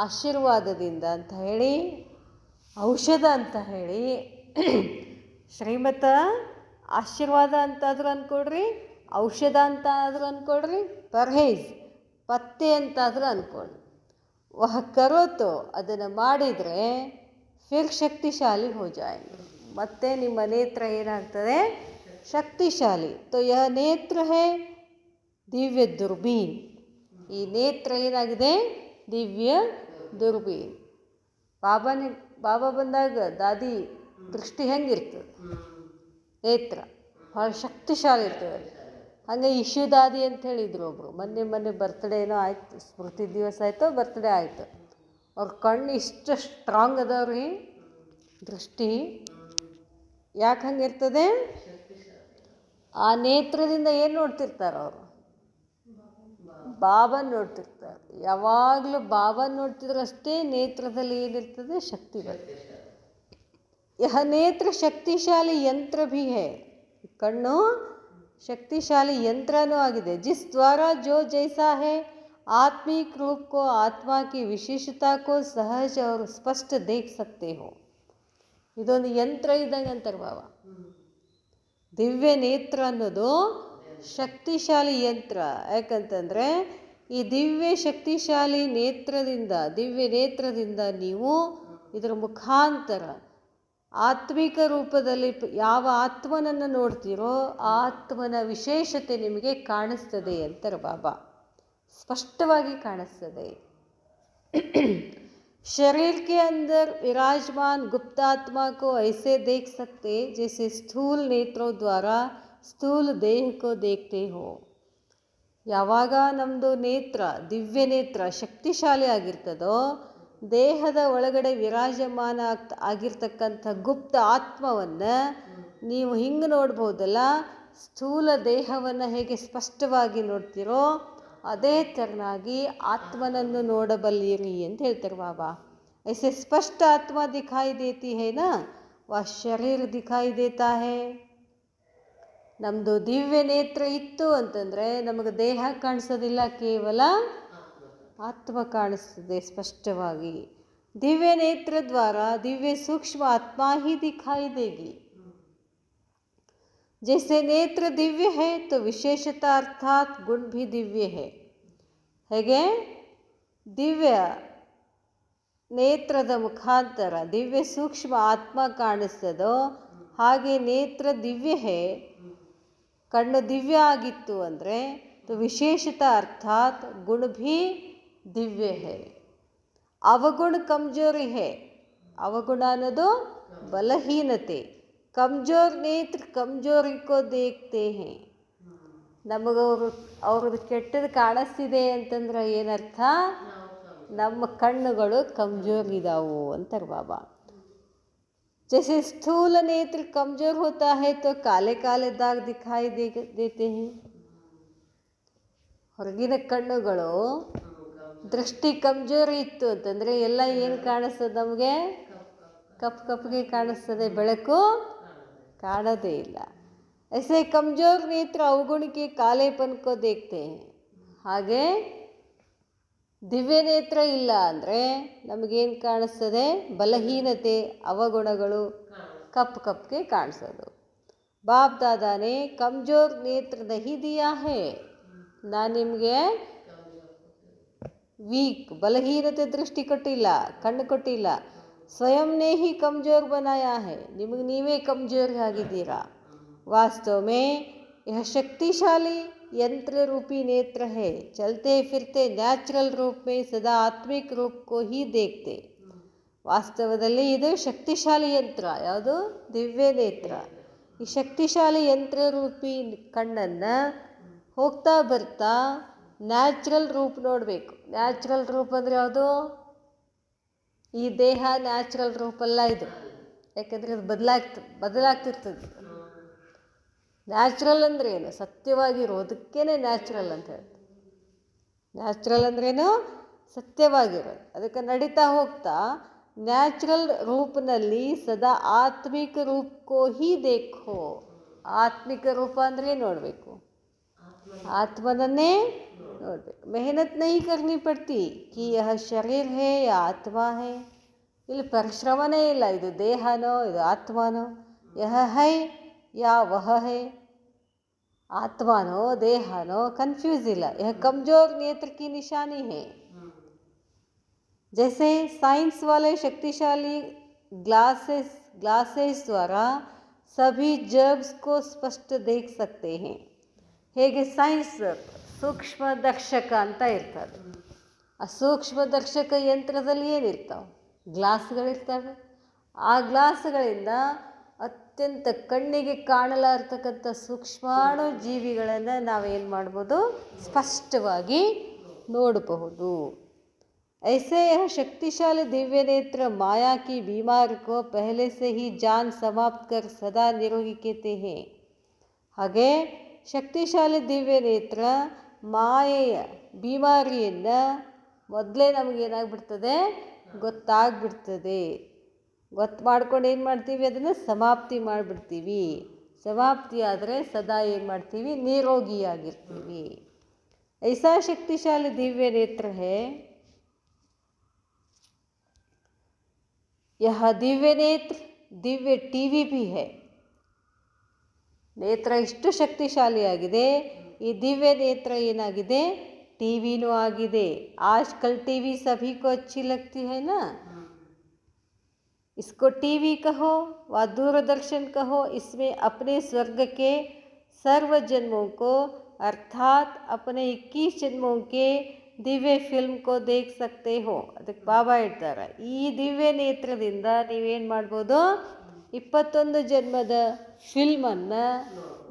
ಆಶೀರ್ವಾದದಿಂದ ಅಂತ ಹೇಳಿ, ಔಷಧ ಅಂತ ಹೇಳಿ ಶ್ರೀಮತ ಆಶೀರ್ವಾದ ಅಂತಾದರೂ ಅಂದ್ಕೊಡ್ರಿ, ಔಷಧ ಅಂತ ಆದರೂ ಅಂದ್ಕೊಡ್ರಿ, ಪರ್ಹೇಜ್ ಪತ್ತೆ ಅಂತಾದರೂ ಅಂದ್ಕೊಳ್ಳಿ. ವಹ ಕರೋತೋ ಅದನ್ನು ಮಾಡಿದರೆ ಫಿರ್ ಶಕ್ತಿಶಾಲಿ ಹೋ ಜಾಯಂಗೆ, ಮತ್ತೆ ನಿಮ್ಮ ನೇತ್ರ ಏನಾಗ್ತದೆ, ಶಕ್ತಿಶಾಲಿ. ತೋ ಯಹ ನೇತ್ರ ಹೇ ದಿವ್ಯ ದುರ್ಬೀನ್. ಈ ನೇತ್ರ ಏನಾಗಿದೆ, ದಿವ್ಯ ದುರ್ಬೀನ್. ಬಾಬಾ ಬಂದಾಗ ದಾದಿ ದೃಷ್ಟಿ ಹೆಂಗಿರ್ತದೆ, ನೇತ್ರ ಭಾಳ ಶಕ್ತಿಶಾಲಿ ಇರ್ತದೆ. ಹಾಗೆ ಇಶು ದಾದಿ ಅಂತ ಹೇಳಿದರು ಒಬ್ಬರು, ಮೊನ್ನೆ ಬರ್ತ್ಡೇನೋ ಆಯ್ತು, ಸ್ಮೃತಿ ದಿವಸ ಆಯಿತು, ಬರ್ತ್ಡೇ ಆಯಿತು. ಅವ್ರ ಕಣ್ಣು ಇಷ್ಟು ಸ್ಟ್ರಾಂಗ್ ಅದಾವ್ರಿ, ದೃಷ್ಟಿ ಯಾಕೆ ಹಂಗಿರ್ತದೆ, ಆ ನೇತ್ರದಿಂದ ಏನು ನೋಡ್ತಿರ್ತಾರೆ ಅವರು, ಬಾಬಾ ನೋಡ್ತಿರ್ತಾರೆ. ಯಾವಾಗಲೂ ಬಾಬಾ ನೋಡ್ತಿದ್ರು ಅಷ್ಟೇ, ನೇತ್ರದಲ್ಲಿ ಏನಿರ್ತದೆ, ಶಕ್ತಿ ಬರ್ತದೆ. ಯಹ ನೇತ್ರ ಶಕ್ತಿಶಾಲಿ ಯಂತ್ರ ಭೀ ಹೇ, ಕಣ್ಣು ಶಕ್ತಿಶಾಲಿ ಯಂತ್ರನೂ ಆಗಿದೆ. ಜಿಸ್ ದ್ವಾರ ಜೋ ಜೈಸಾ ಹೇ ಆತ್ಮಿಕ ರೂಪ ಕೋ ಆತ್ಮ ಕಿ ವಿಶೇಷತಾ ಕೋ ಸಹಜ ಅವರು ಸ್ಪಷ್ಟ ದೇಖ್ ಸಕ್ತೆ ಹೋ. ಇದೊಂದು ಯಂತ್ರ ಇದ್ದಂಗೆ ಅಂತಾರೆ ಬಾಬಾ. ದಿವ್ಯ ನೇತ್ರ ಅನ್ನೋದು ಶಕ್ತಿಶಾಲಿ ಯಂತ್ರ. ಯಾಕಂತಂದರೆ ಈ ದಿವ್ಯ ಶಕ್ತಿಶಾಲಿ ನೇತ್ರದಿಂದ, ದಿವ್ಯ ನೇತ್ರದಿಂದ ನೀವು ಇದರ ಮುಖಾಂತರ ಆತ್ಮಿಕ ರೂಪದಲ್ಲಿ ಯಾವ ಆತ್ಮನನ್ನು ನೋಡ್ತೀರೋ ಆ ಆತ್ಮನ ವಿಶೇಷತೆ ನಿಮಗೆ ಕಾಣಿಸ್ತದೆ ಅಂತಾರೆ ಬಾಬಾ. ಸ್ಪಷ್ಟವಾಗಿ ಕಾಣಿಸ್ತದೆ. शरीर के अंदर विराजमान गुप्तात्मा को ऐसे देख सकते जैसे स्थूल नेत्रों द्वारा स्थूल देह को देखते हो. ಯಾವಾಗ ನಮ್ಮದು ನೇತ್ರ, ದಿವ್ಯ ನೇತ್ರ ಶಕ್ತಿಶಾಲಿ ಆಗಿರ್ತದೋ, ದೇಹದ ಒಳಗಡೆ ವಿರಾಜಮಾನ ಆಗಿರ್ತಕ್ಕಂಥ ಗುಪ್ತ ಆತ್ಮವನ್ನು ನೀವು ಹಿಂಗೆ ನೋಡ್ಬೋದಲ್ಲ, ಸ್ಥೂಲ ದೇಹವನ್ನು ಹೇಗೆ ಸ್ಪಷ್ಟವಾಗಿ ನೋಡ್ತೀರೋ ಅದೇ ಥರನಾಗಿ ಆತ್ಮನನ್ನು ನೋಡಬಲ್ಲಿರಿ ಅಂತ ಹೇಳ್ತಾರೆ ಬಾಬಾ. ಐಸೆ ಸ್ಪಷ್ಟ ಆತ್ಮ ದಿಖಾಯಿ ದೇತಿ ಹೇ ನಾ, ವಾ ಶರೀರ ದಿಖಾಯಿ ದೇತಾ ಹೇ. ನಮ್ಮದು ದಿವ್ಯ ನೇತ್ರ ಇತ್ತು ಅಂತಂದರೆ ನಮಗೆ ದೇಹ ಕಾಣಿಸೋದಿಲ್ಲ, ಕೇವಲ ಆತ್ಮ ಕಾಣಿಸ್ತದೆ ಸ್ಪಷ್ಟವಾಗಿ. ದಿವ್ಯ ನೇತ್ರ ದ್ವಾರ ದಿವ್ಯ ಸೂಕ್ಷ್ಮ ಆತ್ಮ ಹಿ ದಿಖಾಯಿ ದೇಗಿ. जैसे नेत्र दिव्य है तो विशेषता अर्थात गुण भी दिव्य है. ಹೇಗೆ ದಿವ್ಯ ನೇತ್ರದ ಮುಖಾಂತರ ದಿವ್ಯ ಸೂಕ್ಷ್ಮ ಆತ್ಮ ಕಾಣಿಸ್ತದೋ ಹಾಗೆ ನೇತ್ರ ದಿವ್ಯ ಹೇ, ಕಣ್ಣು ದಿವ್ಯ ಆಗಿತ್ತು ಅಂದರೆ ವಿಶೇಷತಾ ಅರ್ಥಾತ್ ಗುಣ ಭೀ ದಿವ್ಯ ಹೇ. ಅವಗುಣ ಕಮಜೋರಿ ಹೇ, ಅವಗುಣ ಅನ್ನೋದು ಬಲಹೀನತೆ. ಕಮ್ಜೋರ್ ನೇತ್ರ ಕಮ್ಜೋರಿ ಕೋ ದೇಖ್ತೆ ಹೇ. ಅವ್ರದ್ದು ಕೆಟ್ಟದ್ದು ಕಾಣಿಸ್ತಿದೆ ಅಂತಂದ್ರೆ ಏನರ್ಥ, ನಮ್ಮ ಕಣ್ಣುಗಳು ಕಮ್ಜೋರ್ ಇದಾವು ಅಂತಾರೆ ಬಾಬಾ. जैसे स्थूल नेत्र कमजोर होता है तो काले काले दाग दिखाई देते हैं. ಹೊರಗಿನ ಕಣ್ಣುಗಳು ದೃಷ್ಟಿ ಕಮ್ಜೋರಿ ಇತ್ತು ಅಂತಂದರೆ ಎಲ್ಲ ಏನು ಕಾಣಿಸ್ತದೆ, ನಮಗೆ ಕಪ್ಪಗೆ ಕಾಣಿಸ್ತದೆ, ಬೆಳಕು ಕಾಣೋದೇ ಇಲ್ಲ. ऐसे कमजोर नेत्र अवगुण के कालेपन को देखते हैं. ಹಾಗೆ ದಿವ್ಯ ನೇತ್ರ ಇಲ್ಲ ಅಂದರೆ ನಮಗೇನು ಕಾಣಿಸ್ತದೆ, ಬಲಹೀನತೆ, ಅವಗುಣಗಳು ಕಪ್ಪಗೆ ಕಾಣಿಸೋದು. ಬಾಪ್ ದಾದಾನೇ ಕಮ್ಜೋರ್ ನೇತ್ರ ನಹಿ ದಿಯಾ ಹೇ, ನಾನು ನಿಮಗೆ ವೀಕ್ ಬಲಹೀನತೆ ದೃಷ್ಟಿ ಕೊಟ್ಟಿಲ್ಲ, ಕಣ್ಣು ಕೊಟ್ಟಿಲ್ಲ. ಸ್ವಯಂನೇ ಹಿ ಕಮ್ಜೋರ್ ಬನಾಯಾ ಹೇ, ನಿಮಗೆ ನೀವೇ ಕಮ್ಜೋರ್ ಆಗಿದ್ದೀರಾ. वास्तव में यह शक्तिशाली यंत्र रूपी नेत्र है. चलते फिरते न्याचुरल रूप में सदा आत्मिक रूप को ही देखते. ವಾಸ್ತವದಲ್ಲಿ ಇದು ಶಕ್ತಿಶಾಲಿ ಯಂತ್ರ. ಯಾವುದು? ದಿವ್ಯ ನೇತ್ರ. ಈ ಶಕ್ತಿಶಾಲಿ ಯಂತ್ರ ರೂಪಿ ಕಣ್ಣನ್ನು ಹೋಗ್ತಾ ಬರ್ತಾ ನ್ಯಾಚುರಲ್ ರೂಪ್ ನೋಡಬೇಕು. ನ್ಯಾಚುರಲ್ ರೂಪ್ ಅಂದರೆ ಯಾವುದು? ಈ ದೇಹ ನ್ಯಾಚುರಲ್ ರೂಪಲ್ಲ ಇದು, ಯಾಕೆಂದರೆ ಅದು ಬದಲಾಗ್ತಿರ್ತದೆ. ನ್ಯಾಚುರಲ್ ಅಂದರೆ ಏನು? ಸತ್ಯವಾಗಿರೋದಕ್ಕೇ ನ್ಯಾಚುರಲ್ ಅಂತ ಹೇಳ್ತಾರೆ. ನ್ಯಾಚುರಲ್ ಅಂದ್ರೇನು? ಸತ್ಯವಾಗಿರೋದು. ಅದಕ್ಕೆ ನಡೀತಾ ಹೋಗ್ತಾ ನ್ಯಾಚುರಲ್ ರೂಪನಲ್ಲಿ ಸದಾ ಆತ್ಮಿಕ ರೂಪಕ್ಕೋ ಹಿ ದೇಖೋ. ಆತ್ಮಿಕ ರೂಪ ಅಂದರೆ ನೋಡಬೇಕು, ಆತ್ಮನನ್ನೇ ನೋಡಬೇಕು. ಮೆಹನತ್ ನಹಿ ಕರ್ನಿ ಪಡ್ತಿ ಕಿ ಯಹ ಶರೀರ್ ಹೇ ಯಾ ಆತ್ಮ ಹೇ. ಇಲ್ಲಿ ಪರಿಶ್ರಮನೇ ಇಲ್ಲ, ಇದು ದೇಹನೋ ಇದು ಆತ್ಮನೋ. यह है या वह है, आत्मानो देहानो कंफ्यूज ಇಲ್ಲ, यह कमजोर नेत्र की निशानी है। जैसे साइंस वाले शक्तिशाली ग्लासेस द्वारा सभी जर्म्स को स्पष्ट देख सकते हैं। ಹೇಗೆ ಸೈನ್ಸ್ ಸೂಕ್ಷ್ಮದರ್ಶಕ ಅಂತ ಇರ್ತದೆ, ಆ ಸೂಕ್ಷ್ಮದರ್ಶಕ ಯಂತ್ರದಲ್ಲಿ ಏನಿರ್ತಾವೆ, ಗ್ಲಾಸ್ಗಳಿರ್ತವೆ. ಆ ಗ್ಲಾಸ್ಗಳಿಂದ ಅತ್ಯಂತ ಕಣ್ಣಿಗೆ ಕಾಣಲಾರ್ತಕ್ಕಂಥ ಸೂಕ್ಷ್ಮಾಣು ಜೀವಿಗಳನ್ನು ನಾವೇನು ಮಾಡ್ಬೋದು, ಸ್ಪಷ್ಟವಾಗಿ ನೋಡಬಹುದು. ऐसे यह शक्तिशाली दिव्य नेत्र माया की बीमार को पहले से ही जान समाप्त कर सदा निरोगी कहते हैं. ಹಾಗೆ ಶಕ್ತಿಶಾಲಿ ದಿವ್ಯ ನೇತ್ರ ಮಾಯೆಯ ಬೀಮಾರಿಯನ್ನು ಮೊದಲೇ ನಮಗೇನಾಗ್ಬಿಡ್ತದೆ, ಗೊತ್ತಾಗ್ಬಿಡ್ತದೆ. ಗೊತ್ತು ಮಾಡ್ಕೊಂಡು ಏನು ಮಾಡ್ತೀವಿ, ಅದನ್ನು ಸಮಾಪ್ತಿ ಮಾಡಿಬಿಡ್ತೀವಿ. ಸಮಾಪ್ತಿ ಆದರೆ ಸದಾ ಏನು ಮಾಡ್ತೀವಿ, ನಿರೋಗಿಯಾಗಿರ್ತೀವಿ. ಐಸಾ ಶಕ್ತಿಶಾಲಿ ದಿವ್ಯ ನೇತ್ರ ಹೇ, यह दिव्य नेत्र दिव्य टीवी भी है. ನೇತ್ರ ಇಷ್ಟು ಶಕ್ತಿಶಾಲಿಯಾಗಿದೆ, ಈ ದಿವ್ಯ ನೇತ್ರ ಏನಾಗಿದೆ, टीवीನೂ ಆಗಿದೆ. आजकल टीवी सभी को अच्छी लगती है ना, इसको टीवी कहो व दूरदर्शन कहो. इसमें अपने स्वर्ग के सर्व जन्मों को अर्थात अपने 21 जन्मों के ದಿವ್ಯ ಫಿಲ್ಮ್ ಕೋ ದೇಖ್ ಸಕ್ತೆ ಹೋ. ಅದಕ್ಕೆ ಬಾಬಾ ಹೇಳ್ತಾರೆ, ಈ ದಿವ್ಯ ನೇತ್ರದಿಂದ ನೀವೇನು ಮಾಡ್ಬೋದು, 21 ಜನ್ಮದ ಫಿಲ್ಮನ್ನು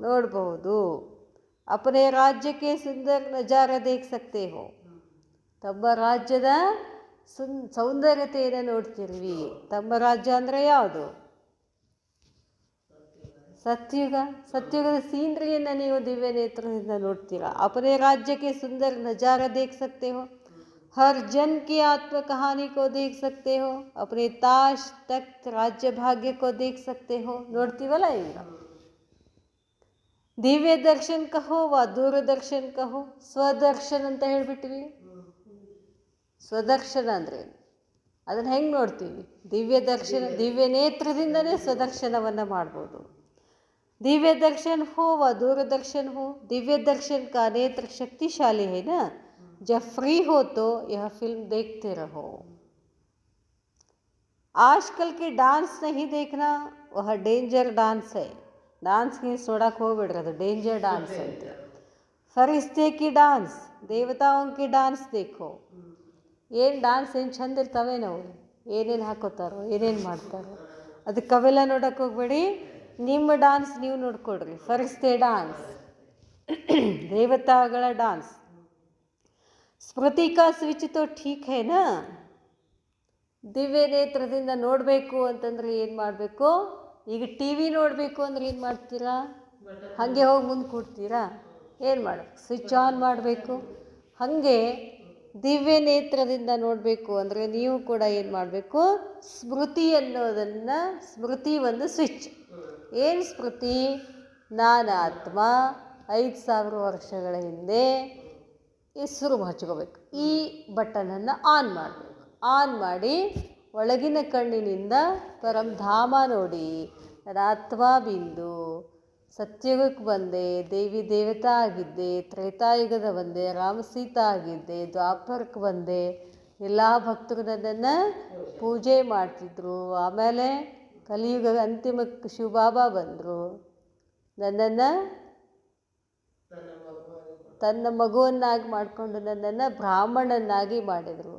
ನೋಡ್ಬೋದು. ಅಪನೇ ರಾಜ್ಯಕ್ಕೆ ಸುಂದರ ನಜಾರ ದೇಖ್ ಸಕ್ತೆ ಹೋ. ತಮ್ಮ ರಾಜ್ಯದ ಸೌಂದರ್ಯತೆಯನ್ನು ನೋಡ್ತಿರ್ವಿ. ತಮ್ಮ ರಾಜ್ಯ ಅಂದರೆ ಯಾವುದು, ಸತ್ಯುಗ. ಸತ್ಯುಗದ ಸೀನರಿಯನ್ನು ನೀವು ದಿವ್ಯ ನೇತ್ರದಿಂದ ನೋಡ್ತೀರಾ. अपने राज्य के सुंदर नज़ारा देख सकते हो, हर जन की आत्म कहानी को देख सकते हो, अपने ताश तख्त राज्य भाग्य को देख सकते हो. ನೋಡ್ತೀವಲ್ಲ ಈಗ. ದಿವ್ಯ ದರ್ಶನ್ ಕಹೋ ವ ದೂರದರ್ಶನ್ ಕಹೋ. ಸ್ವದರ್ಶನ್ ಅಂತ ಹೇಳಿಬಿಟ್ವಿ. ಸ್ವದರ್ಶನ ಅಂದರೆ ಅದನ್ನು ಹೆಂಗೆ ನೋಡ್ತೀವಿ, ದಿವ್ಯ ದರ್ಶನ, ದಿವ್ಯ ನೇತ್ರದಿಂದಲೇ ಸ್ವದರ್ಶನವನ್ನು ಮಾಡ್ಬೋದು. दिव्य दर्शन हो व दूरदर्शन हो, दिव्य दर्शन का नेत्र शक्तिशाली है ना. जब फ्री हो तो यह फिल्म देखते रहो. आजकल के डांस नहीं देखना, वह डेंजर डांस है. डांस की सोड़क ಹೋಗ್ಬಿಡ್ರಿ, ಅದು डेंजर डांस ಅಂತ. फरिश्ते की डांस, देवताओं की डांस देखो. ಏನು डांस ಏನು ಚಂದ ಇರ್ತಾವೆ, ನಾವು ಏನೇನು ಹಾಕೋತಾರೋ ಏನೇನು ಮಾಡ್ತಾರೋ, ಅದಕ್ಕೆ ಅವೆಲ್ಲ ನೋಡೋಕೆ ಹೋಗ್ಬೇಡಿ. ನಿಮ್ಮ डांस ನೀವು ನೋಡ್ಕೊಡ್ರಿ. ಫರಿಸ್ತೆ डांस, ದೇವತಾಗಳ डांस. ಸ್ಮೃತಿ ಕಾ ಸ್ವಿಚ್ ತೋ ಠೀಕ್ ಹೈ ನಾ. ದಿವ್ಯ ನೇತ್ರದಿಂದ ನೋಡಬೇಕು ಅಂತಂದ್ರೆ ಏನು ಮಾಡಬೇಕು, ಈಗ ಟಿ ವಿ ನೋಡಬೇಕು ಅಂದ್ರೆ ಏನು ಮಾಡ್ತೀರಾ, ಹಾಗೆ ಹೋಗಿ ಮುಂದೆ ಕೂಡ್ತೀರಾ, ಏನು ಮಾಡಬೇಕು, ಸ್ವಿಚ್ ಆನ್ ಮಾಡಬೇಕು. ಹಾಗೆ ದಿವ್ಯ ನೇತ್ರದಿಂದ ನೋಡಬೇಕು ಅಂದರೆ ನೀವು ಕೂಡ ಏನು ಮಾಡಬೇಕು, ಸ್ಮೃತಿ ಅನ್ನೋದನ್ನು, ಸ್ಮೃತಿ ಒಂದು ಸ್ವಿಚ್. ಏನು ಸ್ಮೃತಿ, ನಾನಾತ್ಮ 5000 ವರ್ಷಗಳ ಹಿಂದೆ ಹೆಸರು ಹಚ್ಕೋಬೇಕು. ಈ ಬಟನನ್ನು ಆನ್ ಮಾಡಬೇಕು. ಆನ್ ಮಾಡಿ ಒಳಗಿನ ಕಣ್ಣಿನಿಂದ ಪರಂಧಾಮ ನೋಡಿ, ನನ್ನ ಆತ್ಮ ಬಿಂದು ಸತ್ಯುಗಕ್ಕೆ ಬಂದೆ, ದೇವಿ ದೇವತಾ ಆಗಿದ್ದೆ, ತ್ರೇತಾಯುಗದ ಬಂದೆ, ರಾಮಸೀತಾ ಆಗಿದ್ದೆ, ದ್ವಾಪರಕ್ಕೆ ಬಂದೆ, ಎಲ್ಲ ಭಕ್ತರು ನನ್ನನ್ನು ಪೂಜೆ ಮಾಡ್ತಿದ್ರು. ಆಮೇಲೆ ಕಲಿಯುಗದ ಅಂತಿಮಕ್ಕೆ ಶಿವಬಾಬಾ ಬಂದರು, ನನ್ನನ್ನು ತನ್ನ ಮಗುವನ್ನಾಗಿ ಮಾಡಿಕೊಂಡು ನನ್ನನ್ನು ಬ್ರಾಹ್ಮಣನಾಗಿ ಮಾಡಿದರು.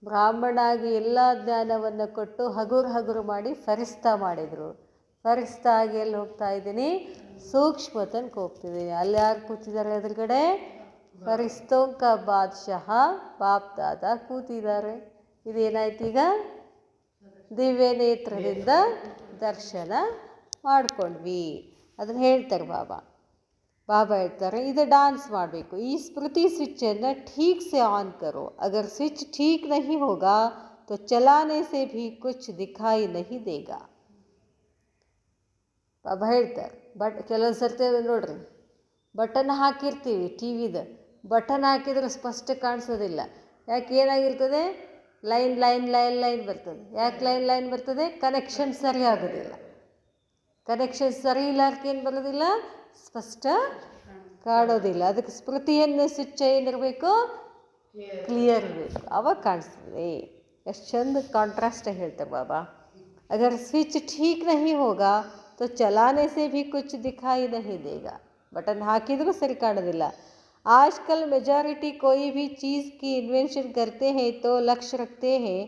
ಬ್ರಾಹ್ಮಣಾಗಿ ಎಲ್ಲ ಜ್ಞಾನವನ್ನು ಕೊಟ್ಟು ಹಗುರು ಮಾಡಿ ಫರಿಸ್ತಾ ಮಾಡಿದರು. ಫರಿಸ್ತಾ ಆಗಿ ಎಲ್ಲಿ ಹೋಗ್ತಾ ಇದ್ದೀನಿ, ಸೂಕ್ಷ್ಮತನಕ್ಕೆ ಹೋಗ್ತಿದ್ದೀನಿ. ಅಲ್ಲಿ ಯಾರು ಕೂತಿದ್ದಾರೆ ಎದುರುಗಡೆ, ಫರಿಸ್ತೋಂಕ ಬಾದ್ಶಾಹ ಬಾಪ್ ದಾದಾ ಕೂತಿದ್ದಾರೆ. ಇದೇನಾಯ್ತು, ಈಗ ದಿವ್ಯ ನೇತ್ರದಿಂದ ದರ್ಶನ ಮಾಡ್ಕೊಂಡ್ವಿ. ಅದನ್ನು ಹೇಳ್ತಾರೆ ಬಾಬಾ. ಬಾಬಾ ಹೇಳ್ತಾರೆ, ಇದು डांस ಮಾಡಬೇಕು. ಈ ಸ್ಮೃತಿ ಸ್ವಿಚ್ಚನ್ನು ठीक से ऑन करो. अगर स्विच ठीक नहीं होगा तो चलाने से भी कुछ दिखाई नहीं देगा. ಬಾಬಾ ಹೇಳ್ತಾರೆ. ಕೆಲವೊಂದು ಸರ್ತಿ ನೋಡ್ರಿ, ಬಟನ್ ಹಾಕಿರ್ತೀವಿ, ಟಿ ವಿದ ಬಟನ್ ಹಾಕಿದ್ರೆ ಸ್ಪಷ್ಟ ಕಾಣಿಸೋದಿಲ್ಲ. ಯಾಕೆ, ಏನಾಗಿರ್ತದೆ, ಲೈನ್ ಬರ್ತದೆ. ಯಾಕೆ ಲೈನ್ ಬರ್ತದೆ, ಕನೆಕ್ಷನ್ ಸರಿ ಆಗೋದಿಲ್ಲ. ಕನೆಕ್ಷನ್ ಸರಿ ಇಲ್ಲಾರ್ಕೆ ಏನು ಬರೋದಿಲ್ಲ, ಸ್ಪಷ್ಟ ಕಾಣೋದಿಲ್ಲ. ಅದಕ್ಕೆ ಸ್ಮೃತಿಯನ್ನು ಸ್ವಿಚ್ ಏನಿರಬೇಕು, ಕ್ಲಿಯರ್ ಇರಬೇಕು, ಅವಾಗ ಕಾಣಿಸ್ತದೆ. ಎಷ್ಟು ಚಂದ ಕಾಂಟ್ರಾಸ್ಟ್ ಹೇಳ್ತಾರೆ ಬಾಬಾ. अगर स्विच ठीक नहीं होगा तो चलाने से भी कुछ दिखाई नहीं देगा. बटन हाकिद्रू सरी काणोदिल्ल. आजकल मेजॉरिटी कोई भी चीज़ की इन्वेंशन करते हैं तो लक्ष्य रखते हैं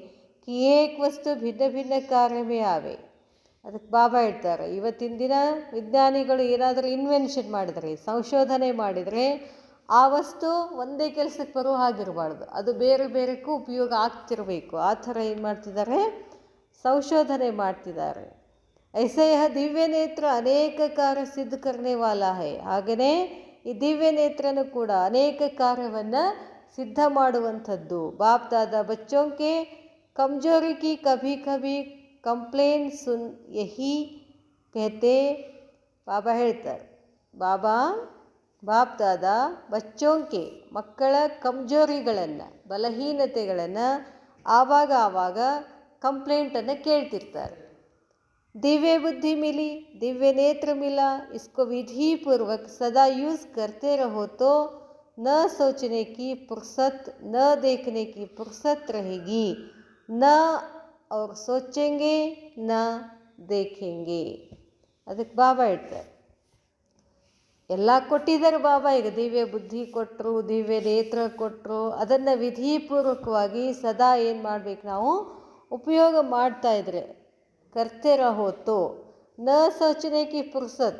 कि एक वस्तु भिन्न भिन्न कार्य में आवे. ಅದಕ್ಕೆ ಬಾಬಾ ಹೇಳ್ತಾರೆ, ಇವತ್ತಿನ ದಿನ ವಿಜ್ಞಾನಿಗಳು ಏನಾದರೂ ಇನ್ವೆನ್ಷನ್ ಮಾಡಿದರೆ, ಸಂಶೋಧನೆ ಮಾಡಿದರೆ, ಆ ವಸ್ತು ಒಂದೇ ಕೆಲಸಕ್ಕೆ ಬರೋ ಹಾಗಿರಬಾರ್ದು, ಅದು ಬೇರೆ ಬೇರೆಗೂ ಉಪಯೋಗ ಆಗ್ತಿರಬೇಕು. ಆ ಥರ ಏನು ಮಾಡ್ತಿದ್ದಾರೆ, ಸಂಶೋಧನೆ ಮಾಡ್ತಿದ್ದಾರೆ. ಐಸೆ ಯಹ ದಿವ್ಯ ನೇತ್ರ ಅನೇಕ ಕಾರ್ಯ ಸಿದ್ಧ ಕರ್ನೆ ವಾಲಾ ಹೈ. ಹಾಗೆಯೇ ಈ ದಿವ್ಯ ನೇತ್ರನೂ ಕೂಡ ಅನೇಕ ಕಾರ್ಯವನ್ನು ಸಿದ್ಧ ಮಾಡುವಂಥದ್ದು. ಬಾಪ್ ದಾದಾ ಬಚ್ಚೋಂಕೆ ಕಮ್ಜೋರಿ ಕಿ ಕಭಿ ಕಭಿ ಕಂಪ್ಲೇನ್ ಸುನ್ ಯಹಿ ಕಹತೆ. ಬಾಬಾ ಹೇಳ್ತಾರೆ, ಬಾಪ್ ದಾದಾ ಬಚ್ಚೋಂಕೆ ಮಕ್ಕಳ ಕಮ್ಜೋರಿಗಳನ್ನು, ಬಲಹೀನತೆಗಳನ್ನು ಆವಾಗ ಕಂಪ್ಲೇಂಟನ್ನು ಕೇಳ್ತಿರ್ತಾರೆ. दिव्य बुद्धि मिली, दिव्य नेत्र मिला, इसको विधि पूर्वक सदा यूज़ करते रहो तो न सोचने की फुर्सत, न देखने की फुर्सत रहेगी. न और सोचेंगे न देखेंगे. ಅದಕ್ಕೆ ಬಾಬಾ ಹೇಳ್ತಾರೆ, ಎಲ್ಲ ಕೊಟ್ಟಿದ್ದಾರೆ ಬಾಬಾ. ಈಗ ದಿವ್ಯ ಬುದ್ಧಿ ಕೊಟ್ಟರು, ದಿವ್ಯ ನೇತ್ರ ಕೊಟ್ಟರು, ಅದನ್ನು ವಿಧಿಪೂರ್ವಕವಾಗಿ ಸದಾ ಏನು ಮಾಡಬೇಕು, ನಾವು ಉಪಯೋಗ ಮಾಡ್ತಾಯಿದ್ರೆ करते रहो तो न सोचने की फुर्सत,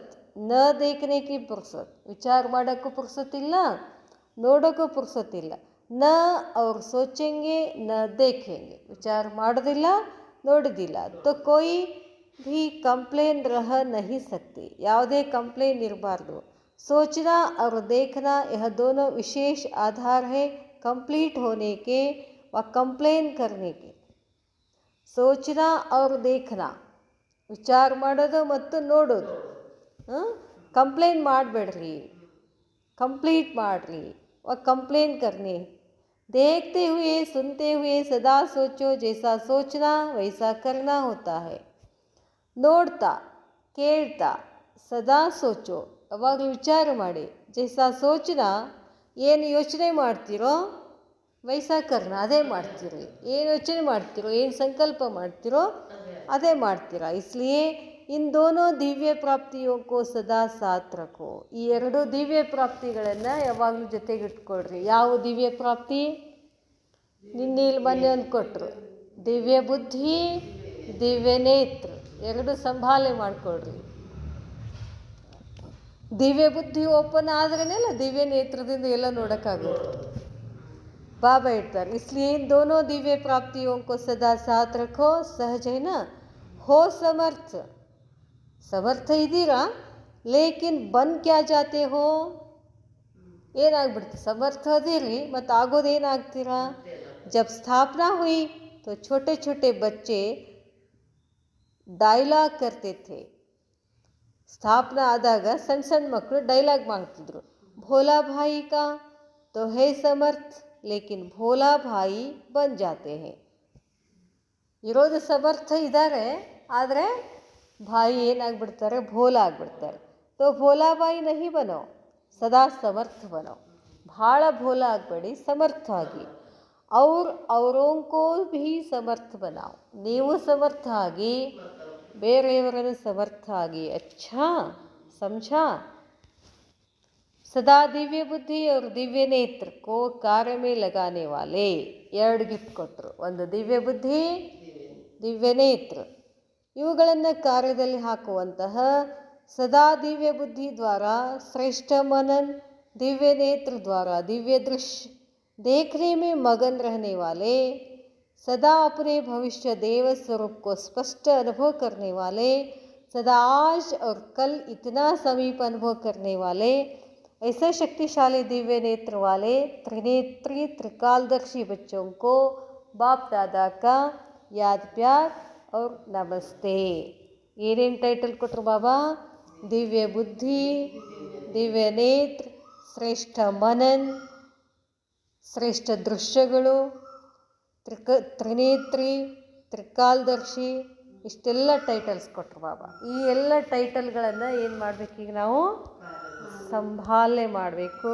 न देखने की फुर्सत. विचार ಮಾಡೋಕ್ಕೂ ಪುರ್ಸತ್ತಿಲ್ಲ, ನೋಡೋಕ್ಕೂ ಪುರ್ಸತ್ತಿಲ್ಲ. ನ और सोचेंगे न देखेंगे. ವಿಚಾರ ಮಾಡೋದಿಲ್ಲ, ನೋಡೋದಿಲ್ಲ. तो कोई भी कंप्लेन रह नहीं सकती. ಯಾವುದೇ ಕಂಪ್ಲೇನ್ ಇರಬಾರ್ದು. सोचना और देखना यह दोनों विशेष आधार है कंप्लीट होने के व कंप्लेन करने के. ಸೋಚನಾ ಅವ್ರ ದೇಖನಾ, ವಿಚಾರ ಮಾಡೋದು ಮತ್ತು ನೋಡೋದು. ಕಂಪ್ಲೇಂಟ್ ಮಾಡಬೇಡ್ರಿ, ಕಂಪ್ಲೀಟ್ ಮಾಡಿರಿ. ಕಂಪ್ಲೇಂಟ್ ಕರ್ನಿ. देखते हुए सुनते हुए सदा सोचो, जैसा सोचना वैसा करना होता है. ನೋಡ್ತಾ ಕೇಳ್ತಾ ಸದಾ ಸೋಚೋ, ಅವಾಗ ವಿಚಾರ ಮಾಡಿ. ಜೈಸಾ ಸೋಚನಾ, ಏನು ಯೋಚನೆ ಮಾಡ್ತೀರೋ, ವೈಸಾ ಕರ್ನ, ಅದೇ ಮಾಡ್ತೀರಿ. ಏನು ಯೋಚನೆ ಮಾಡ್ತಿರೋ, ಏನು ಸಂಕಲ್ಪ ಮಾಡ್ತಿರೋ ಅದೇ ಮಾಡ್ತೀರಾ. ಇಸ್ಲಿಯೇ ಇನ್ ದೋನೋ ದಿವ್ಯ ಪ್ರಾಪ್ತಿಯೋ ಕೋ ಸದಾ ಸಾಥ್ ರಖೋ. ಈ ಎರಡು ದಿವ್ಯ ಪ್ರಾಪ್ತಿಗಳನ್ನು ಯಾವಾಗಲೂ ಜೊತೆಗಿಟ್ಕೊಳ್ರಿ. ಯಾವ ದಿವ್ಯ ಪ್ರಾಪ್ತಿ? ನಿನ್ನೆ ಇಲ್ಲಿ ಮೊನ್ನೆ ಒಂದು ಕೊಟ್ಟರು, ದಿವ್ಯ ಬುದ್ಧಿ, ದಿವ್ಯ ನೇತ್ರ, ಎರಡು ಸಂಭಾಲೆ ಮಾಡಿಕೊಡ್ರಿ. ದಿವ್ಯ ಬುದ್ಧಿ ಓಪನ್ ಆದ್ರೇನೆಲ್ಲ ದಿವ್ಯ ನೇತ್ರದಿಂದ ಎಲ್ಲ ನೋಡೋಕ್ಕಾಗೋದು. बाबा ಹೇಳ್ತಾರೆ, इसलिए इन दोनों दिव्य प्राप्तियों को सदा साथ रखो. सहज है ना, हो समर्थ. समर्थ ಇದ್ದೀರಾ, ಲೇಕಿನ್ ಬನ್ ಕ್ಯಾ ಜಾತೆ ಹೋ. ಏನಾಗ್ಬಿಡ್ತು, ಸಮರ್ಥ ಅದಿರಿ, ಮತ್ತು ಆಗೋದೇನಾಗ್ತೀರಾ. ಜಬ್ ಸ್ಥಾಪನಾ ಹುಯಿ तो छोटे छोटे बच्चे ಡೈಲಾಗ್ करते थे. ಸ್ಥಾಪನಾ ಆದಾಗ ಸಣ್ಣ ಸಣ್ಣ ಮಕ್ಕಳು ಡೈಲಾಗ್ ಮಾಡ್ತಿದ್ರು. ಭೋಲಾ ಭಾಯಿ ಕಾ तो है समर्थ, लेकिन भोला भाई बन जाते हैं. ಇರೋದು ಸಮರ್ಥ ಇದ್ದಾರೆ, ಆದರೆ ಭಾಯಿ ಏನಾಗ್ಬಿಡ್ತಾರೆ, ಭೋಲಾ ಆಗ್ಬಿಡ್ತಾರೆ. तो भोला भाई नहीं बनो, सदा समर्थ बनो. ಭಾಳ ಭೋಲಾ ಆಗಬೇಡಿ, ಸಮರ್ಥ ಆಗಿ. और औरों को भी समर्थ बनाओ. ನೀವು ಸಮರ್ಥ ಆಗಿ, ಬೇರೆಯವರನ್ನು ಸಮರ್ಥ ಆಗಿ. अच्छा समझा. सदा दिव्य बुद्धि और दिव्य नेत्र को कार्य में लगाने वाले. ಎರಡು ಗಿಫ್ಟ್ ಕೊಟ್ಟರು, ಒಂದು ದಿವ್ಯ ಬುದ್ಧಿ, ದಿವ್ಯ ನೇತ್ರ, ಇವುಗಳನ್ನು ಕಾರ್ಯದಲ್ಲಿ ಹಾಕುವಂತಹ. ಸದಾ ದಿವ್ಯ ಬುದ್ಧಿ ದ್ವಾರ ಶ್ರೇಷ್ಠ मनन, दिव्य नेत्र द्वारा दिव्य दृश्य देखने में मगन रहने वाले. सदा अपने भविष्य देव स्वरूप को स्पष्ट अनुभव करने वाले. सदा आज और कल इतना समीप अनुभव करने वाले. ऐसे शक्तिशाली दिव्य नेत्र वाले त्रिनेत्री त्रिकालदर्शी बच्चों को बाप दादा का याद प्यार और नमस्ते. ಏನೇನು ಟೈಟಲ್ ಕೊಟ್ಟರು ಬಾಬಾ? ದಿವ್ಯ ಬುದ್ಧಿ, ದಿವ್ಯ ನೇತ್ರ, ಶ್ರೇಷ್ಠ ಮನನ್, ಶ್ರೇಷ್ಠ ದೃಶ್ಯಗಳು, ತ್ರಿನೇತ್ರಿ, ತ್ರಿಕಾಲದರ್ಶಿ, ಇಷ್ಟೆಲ್ಲ ಟೈಟಲ್ಸ್ ಕೊಟ್ಟರು ಬಾಬಾ. ಈ ಎಲ್ಲ ಟೈಟಲ್ಗಳನ್ನು ಏನು ಮಾಡಬೇಕು, ಈಗ ನಾವು ಸಂಭಾಲನೆ ಮಾಡಬೇಕು,